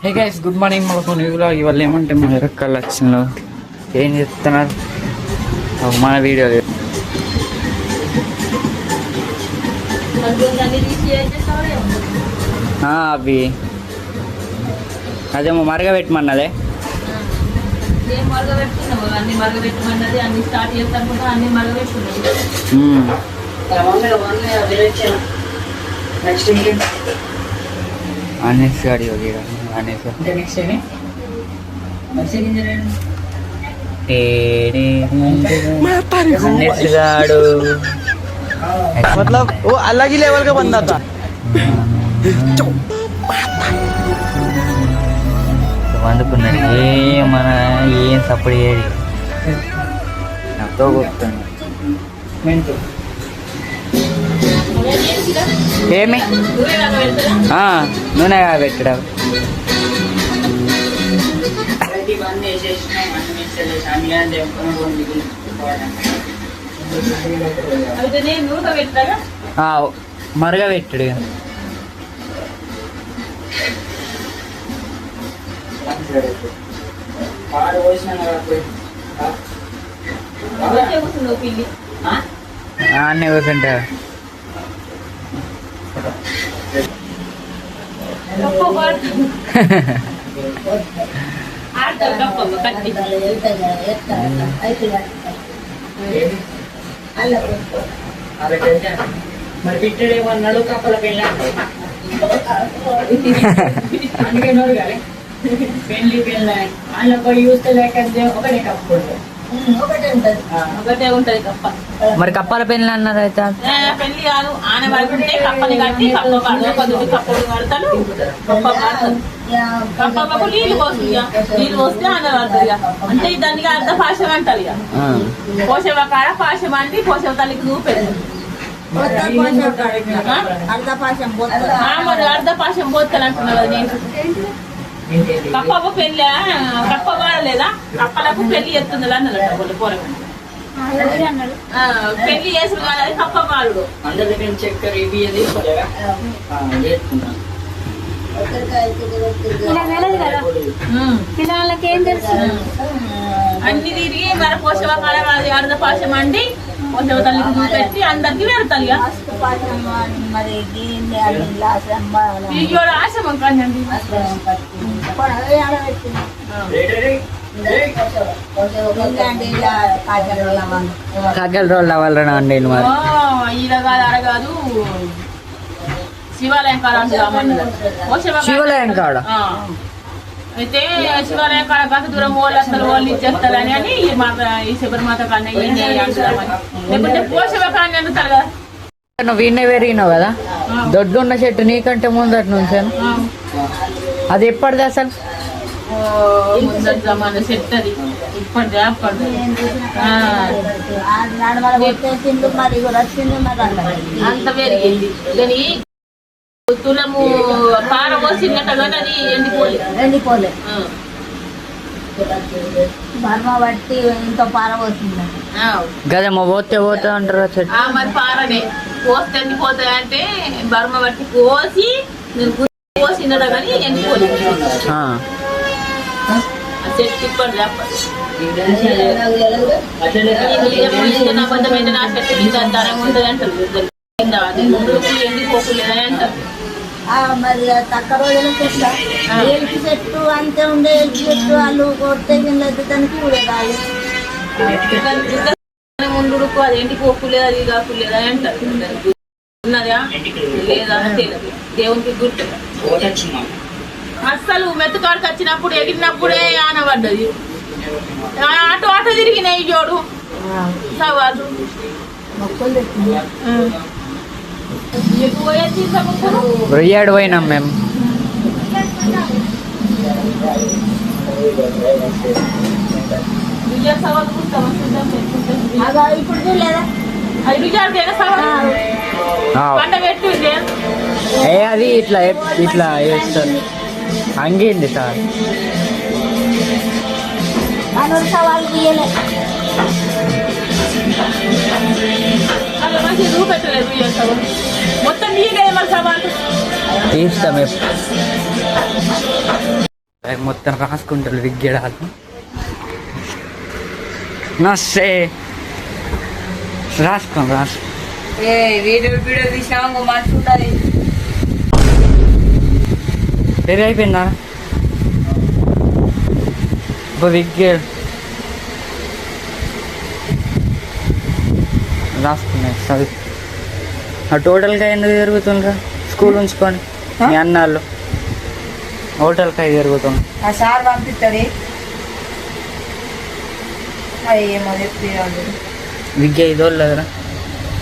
Hey guys good morning. మనకు న్యూలో ఇవాళ ఏమంటే మా ఎరక్కలు వచ్చిన ఏం చెప్తున్నారు మన వీడియో అవి అదేమో మరగబెట్టమన్నదే అనేసి గాడి అనేసి గాడు मतलब वो अलग ही लेवल का बंदा था। వండుకున్నాడు మన ఏం సపోర్ట్ చేయదు నాతో కొడుతాను ఏమి నూనె పెట్టడం మరగా పెట్టాడు అన్నీ కూర్చుంటా మరి పిట్టడేమన్నాడు కప్పల పెళ్ళి పెళ్లి పెళ్ళి వాళ్ళ పోయి చూస్తే లేకపోతే ఒకటే కప్పు ఒకటే ఉంటది కప్ప. మరి కప్పాల పెళ్ళి అన్నారు అయితే పెళ్లి కాదు ఆన పడుకుంటే కప్పని కట్టి కప్ప పడుతుంది కప్పుడు పడతాడు కప్ప పడతాడు కప్పకు నీళ్ళు పోస్తుంది నీళ్ళు పోస్తే ఆన పడుతుంది అంటే దానికి అర్ధ పాశం అంటారు ఇక పోషవ కాడ పాశం అంటే పోషవ తల్లికి చూపెడతారు అర్ధ పాశం పోతాను అంటున్నారు నేను కప్పకు పెళ్ళి కప్ప పడలేదా కప్పలకు పెళ్లి ఎత్తుందా అన్నది పోరగా పెళ్లి చేసుడు కాదు కప్ప పాడు అందరి చక్కెర ఇవి పిల్లలకి ఏం తెలుసు అన్ని తిరిగి మరి పోషవ కాడ అర్ధ పాశం అండి పోషవ తల్లికి చూపెట్టి అందరికి పెడతారు ఇక ఆశమం కాదండి కాకల రోల్ అవ్వాలన్నా అండి ఈడ కాదు అడగాదు శివాలయం కాడ శివాలయం కాడ అయితే శివాలయం కాడ కాక దూరం వాళ్ళు అసలు వాళ్ళు ఇచ్చేస్తారని అని ఈ శబరిమాత కన్నా లేకుంటే పోషవ కానీ అందుతారు కదా. నువ్వు వీణే పెరిగినావు కదా దొడ్డున్న చెట్టు నీకంటే ముందటి నుంచాను అది ఎప్పటిది అసలు సెట్ అది ఇప్పటిది అంత పెరిగింది దాని తులము పార పోసిందట కానీ అది ఎండిపోలే బర్మ బట్టి ఇంకో పార పోసింది గదేమో పోతే పోతే అంటారు చెట్టు మరి పారనే పోస్తే ఎండిపోతాయి అంటే బర్మ బట్టి కోసి పోసిందట కానీ ఎండిపోలేదు చెట్టు ఇప్పటి అబద్ధమైతే నా చెట్టు మీద ధరం ఉంటుంది అంటారు ఎండిపోకలేదని అంటారు. మరి తక్కువ రోజులు ఎల్కి చెట్టు అంతే ఉండే ఎల్కి చెట్టు వాళ్ళు కొడితే దానికి ఊరేగాలి ముందు అది ఎండిపోకలేదు అది కాకులేదు అని అంటారు. ఉన్నదా లేదా తెలియదు దేవునికి గుర్తు అస్సలు మెత్తకాడికి వచ్చినప్పుడు ఎగిరినప్పుడే ఆనబడ్డది అటు అటు తిరిగినాయి జోడు సవాళ్ళు రొయ్యాడు పోయినాం మేము ఇప్పుడు చూడలేదా పంట పెట్టు అది ఇట్లా ఇట్లా వేస్తారు అంగింది సార్ సవాళ్ళు తీయలే మంచి చూపెట్టలేదు మొత్తం నీళ్ళు మరి సవాళ్ళు తీస్తాం మొత్తం రాసుకుంటారు విగ్గేడాలు నస్తే రాసుకోండి వీడియో తీసినా మంచి ఉంటుంది. పెరిగి అయిపోయిందా విగ్గేడు రాసుకున్నాయి చదువు. ఆ టోటల్గా ఎందుకు జరుగుతుండ్రా స్కూల్ ఉంచుకొని మీ అన్నాళ్ళు హోటల్కి అయి జరుగుతుంది. ఆ సార్ పంపిస్తుంది. అది ఏమో చెప్పి విగ్గ ఐదోళ్ళు లేదురా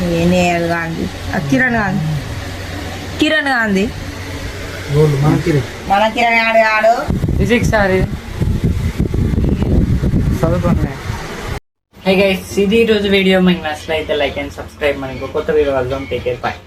నేనేడు గాంధీ కిరణ్ గాంధీ మన కిరణ్ ఆడు ఫిజిక్స్ సార్ ఇది చదువుకోండి. హై గైస్, ఇది ఈరోజు వీడియో మీకు నచ్చినట్లయితే లైక్ అండ్ సబ్స్క్రైబ్. మనకు కొత్త వీడియో వద్దాం. Take care, bye.